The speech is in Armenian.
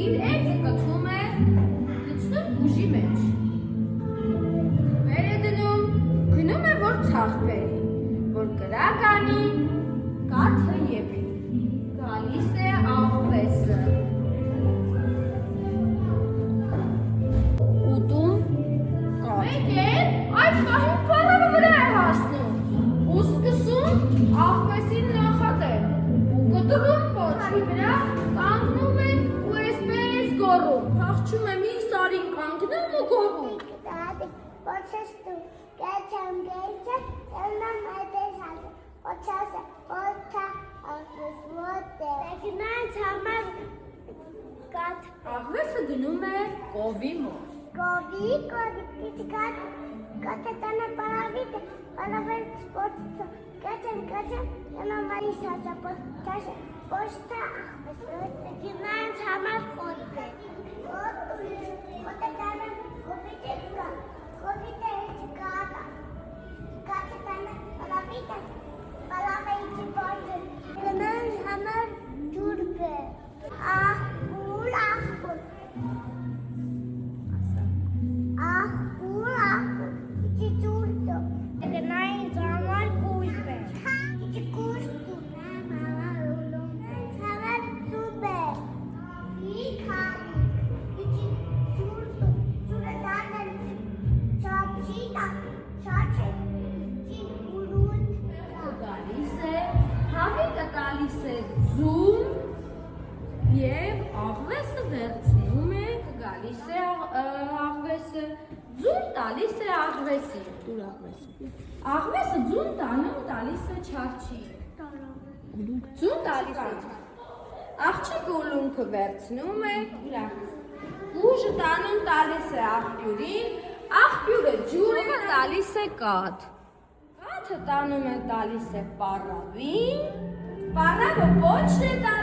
իր էծը կթում է լցնում բուժի մեջ։ Վեր է դնում, գնում է, որ ցախ բերի, որ կրակ անի, կաթը եփի։ Գալիս է աղվեսը։ Ուտում կաթ։ Մեկ էլ այդ պահին պարավը վրա է հասնում ու սկսում աղվեսին նախատել ու կտրում պոչի վրա կանգնում է ու էսպես գոռում։ Փախչում է մի սարին կանգնում ու գոռում։ Počastu, kečem, jenom այդպես Počase, poča, աղվեսոտ է։ Տեքնայց համար կատ։ Աղվեսը գնում է կովի մոտ։ Կովի, կատը տանը պարավիտը, պարավել սպորտը, կեչեմ, jenom մարիս հասա, počase, počta աղվեսոտ։ Տեքնայց համար խոտ է։ Խոտը տանը կովիտ է կա, կովիտ է կատա, կատը տանը պարավիտը, պարավեիքի բորձը, կնանց համար ջուրգ է, աղբուր, իչի ջուրդը, կնայինց համար կուժբ է, իչի կուժդու, համար ծուբ է, իչի ջուրդու, ջուրը դարդել, շաչի, իչի ուրուտ, Գալիս է, հավիկը տալիս է ձուն և աղվեսը վերցնում է, գալիս է աղվեսը, ձուն տալիս է աղվեսին։ Աղվեսը ձուն տանում տալիս է չարչի։ Ձուն տալիս է աղջիկը ուլունքը վերցնում է, ուժը տանում տալիս է աղբյուրին, աղբյուրը ջուրը տալիս է կաթ։ Կաթը տանում է տալիս է պարավին, պարավը պոչն է տալիս